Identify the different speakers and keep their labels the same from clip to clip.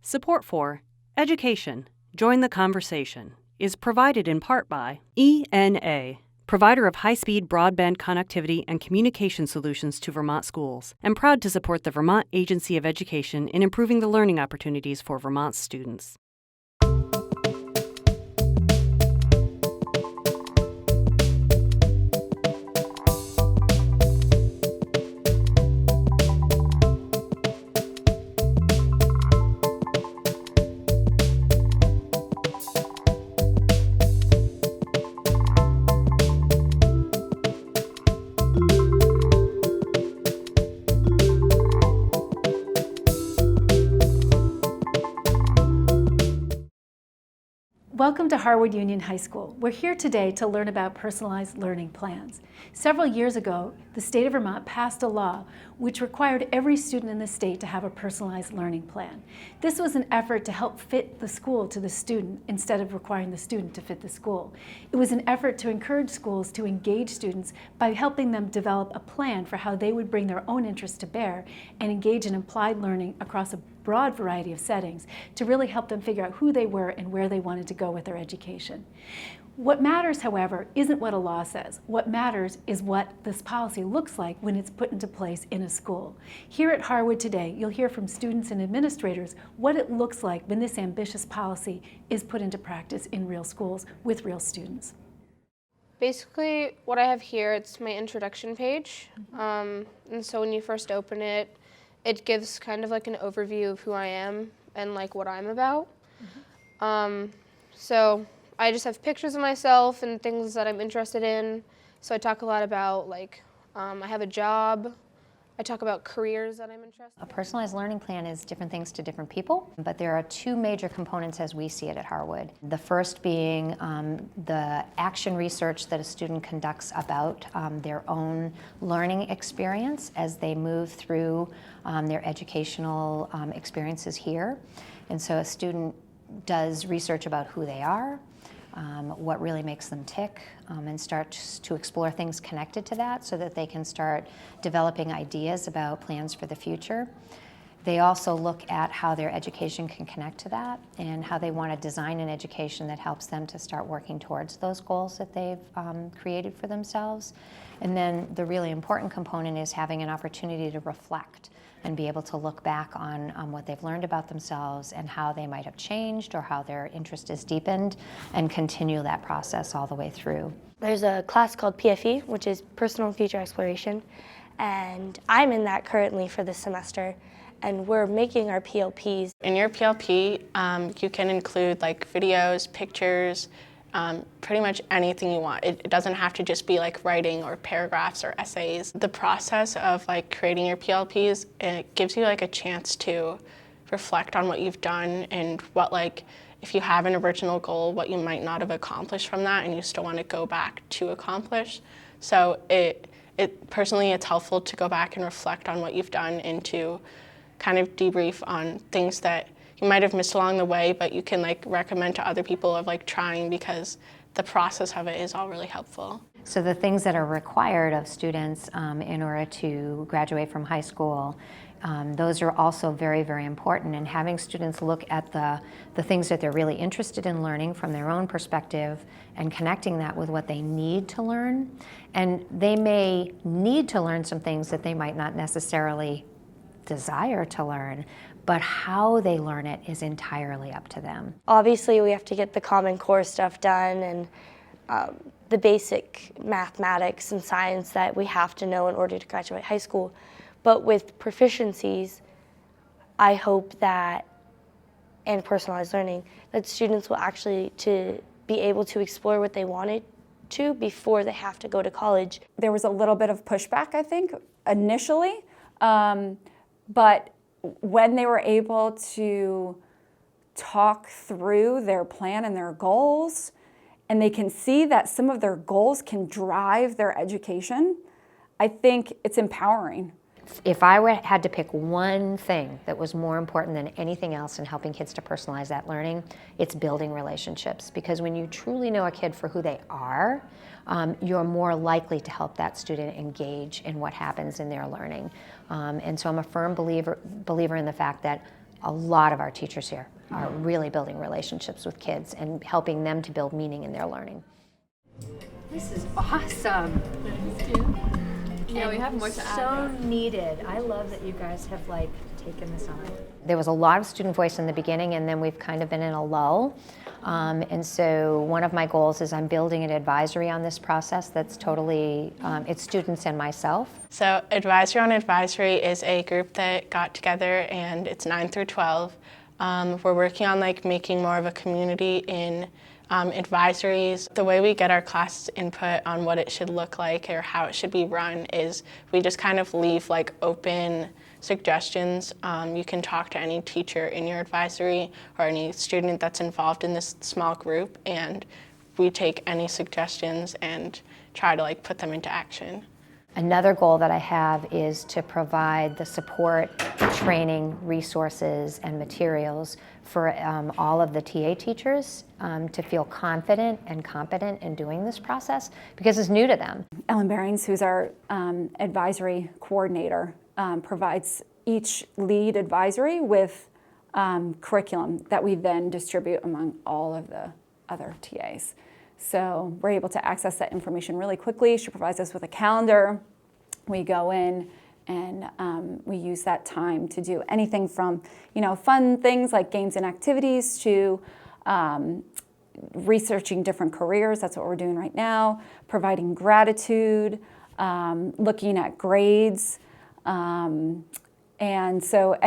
Speaker 1: Support for Education, Join the Conversation is provided in part by ENA, provider of high-speed broadband connectivity and communication solutions to Vermont schools, and proud to support the Vermont Agency of Education in improving the learning opportunities for Vermont students.
Speaker 2: Welcome to Harwood Union High School. We're here today to learn about personalized learning plans. Several years ago, the state of Vermont passed a law which required every student in the state to have a personalized learning plan. This was an effort to help fit the school to the student instead of requiring the student to fit the school. It was an effort to encourage schools to engage students by helping them develop a plan for how they would bring their own interests to bear and engage in applied learning across a broad variety of settings to really help them figure out who they were and where they wanted to go with their education. What matters, however, isn't what a law says. What matters is what this policy looks like when it's put into place in a school. Here at Harwood today, you'll hear from students and administrators what it looks like when this ambitious policy is put into practice in real schools with real students.
Speaker 3: Basically, what I have here, it's my introduction page. And so when you first open it, it gives kind of like an overview of who I am and like what I'm about. So I just have pictures of myself and things that I'm interested in. So I talk a lot about like, I have a job. I talk about careers that I'm interested in.
Speaker 4: A personalized learning plan is different things to different people, but there are two major components as we see it at Harwood. The first being the action research that a student conducts about their own learning experience as they move through their educational experiences here. And so a student does research about who they are, what really makes them tick, and starts to explore things connected to that so that they can start developing ideas about plans for the future. They also look at how their education can connect to that and how they want to design an education that helps them to start working towards those goals that they've created for themselves. And then the really important component is having an opportunity to reflect and be able to look back on what they've learned about themselves and how they might have changed or how their interest is deepened and continue that process all the way through.
Speaker 5: There's a class called PFE, which is Personal Future Exploration, and I'm in that currently for this semester, and we're making our PLPs.
Speaker 6: In your PLP, you can include like videos, pictures, pretty much anything you want. It doesn't have to just be like writing or paragraphs or essays. The process of like creating your PLPs, it gives you like a chance to reflect on what you've done and what like, if you have an original goal, what you might not have accomplished from that and you still want to go back to accomplish. So personally, it's helpful to go back and reflect on what you've done and to kind of debrief on things that you might have missed along the way, but you can like recommend to other people of like trying because the process of it is all really helpful.
Speaker 4: So the things that are required of students in order to graduate from high school, those are also very, very important. And having students look at the things that they're really interested in learning from their own perspective and connecting that with what they need to learn. And they may need to learn some things that they might not necessarily desire to learn, but how they learn it is entirely up to them.
Speaker 5: Obviously, we have to get the Common Core stuff done and the basic mathematics and science that we have to know in order to graduate high school. But with proficiencies, I hope that, and personalized learning, that students will actually to be able to explore what they wanted to before they have to go to college.
Speaker 7: There was a little bit of pushback, I think, initially, but when they were able to talk through their plan and their goals, and they can see that some of their goals can drive their education, I think it's empowering.
Speaker 4: If I had to pick one thing that was more important than anything else in helping kids to personalize that learning, it's building relationships. Because when you truly know a kid for who they are, you're more likely to help that student engage in what happens in their learning. And so I'm a firm believer in the fact that A lot of our teachers here are really building relationships with kids and helping them to build meaning in their learning.
Speaker 8: This is awesome.
Speaker 9: Yeah, we have more to add.
Speaker 8: So needed. I love that you guys have taken this on.
Speaker 4: There was a lot of student voice in the beginning, and then we've kind of been in a lull. And so one of my goals is I'm building an advisory on this process that's totally, it's students and myself.
Speaker 6: So Advisory on Advisory is a group that got together, and it's 9 through 12. We're working on making more of a community in advisories. The way we get our class input on what it should look like or how it should be run is we just kind of leave open suggestions. You can talk to any teacher in your advisory or any student that's involved in this small group, and we take any suggestions and try to put them into action.
Speaker 4: Another goal that I have is to provide the support, training, resources, and materials for all of the TA teachers to feel confident and competent in doing this process because it's new to them.
Speaker 7: Ellen Berrings, who's our advisory coordinator, provides each lead advisory with curriculum that we then distribute among all of the other TAs. So we're able to access that information really quickly. She provides us with a calendar. We go in and we use that time to do anything from, fun things like games and activities to researching different careers. That's what we're doing right now. Providing gratitude, looking at grades. And so,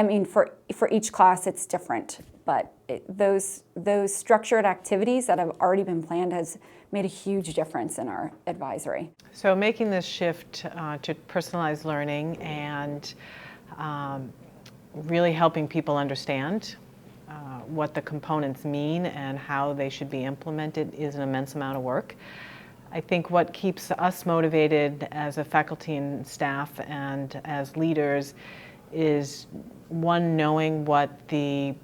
Speaker 7: for each class it's different, but those structured activities that have already been planned has made a huge difference in our advisory.
Speaker 10: So making this shift to personalized learning and really helping people understand what the components mean and how they should be implemented is an immense amount of work. I think what keeps us motivated as a faculty and staff and as leaders is, one, knowing what the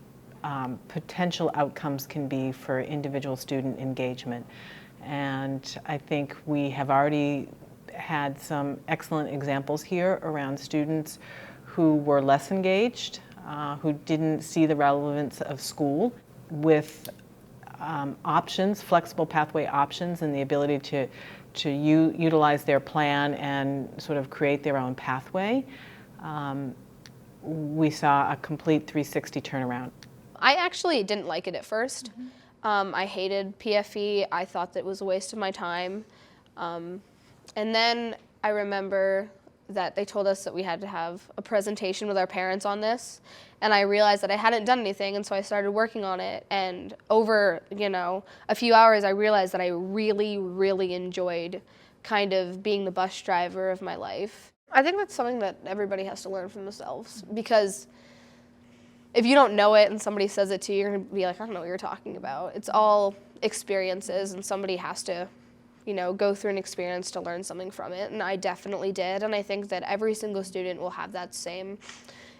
Speaker 10: potential outcomes can be for individual student engagement. And I think we have already had some excellent examples here around students who were less engaged, who didn't see the relevance of school, with options, flexible pathway options, and the ability to utilize their plan and sort of create their own pathway. We saw a complete 360 turnaround.
Speaker 3: I actually didn't like it at first. I hated PFE. I thought that it was a waste of my time. And then I remember that they told us that we had to have a presentation with our parents on this, and I realized that I hadn't done anything, and so I started working on it. And over, a few hours, I realized that I really, really enjoyed kind of being the bus driver of my life. I think that's something that everybody has to learn from themselves, because if you don't know it and somebody says it to you, you're going to be like, I don't know what you're talking about. It's all experiences, and somebody has to, go through an experience to learn something from it, and I definitely did, and I think that every single student will have that same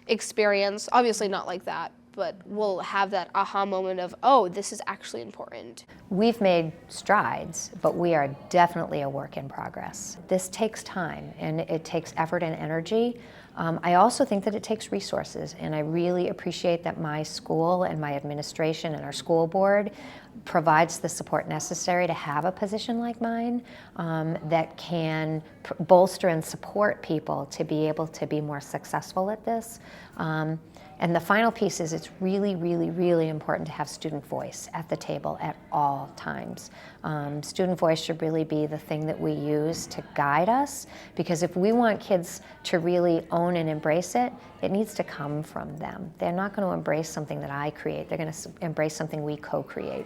Speaker 3: experience. Obviously not like that, but we'll have that aha moment of, oh, this is actually important.
Speaker 4: We've made strides, but we are definitely a work in progress. This takes time, and it takes effort and energy. I also think that it takes resources, and I really appreciate that my school and my administration and our school board provides the support necessary to have a position like mine that can bolster and support people to be able to be more successful at this. And the final piece is it's really, really, really important to have student voice at the table at all times. Student voice should really be the thing that we use to guide us, because if we want kids to really own and embrace it, it needs to come from them. They're not going to embrace something that I create. They're going to embrace something we co-create.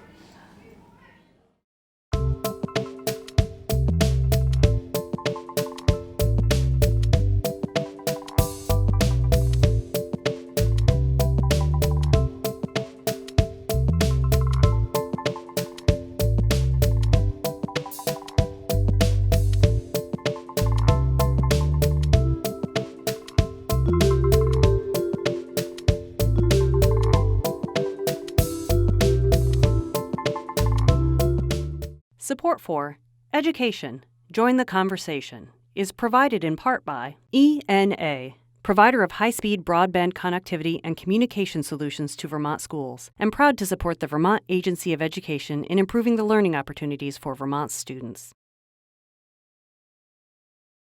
Speaker 1: Support for Education, Join the Conversation is provided in part by ENA, provider of high-speed broadband connectivity and communication solutions to Vermont schools, and proud to support the Vermont Agency of Education in improving the learning opportunities for Vermont students.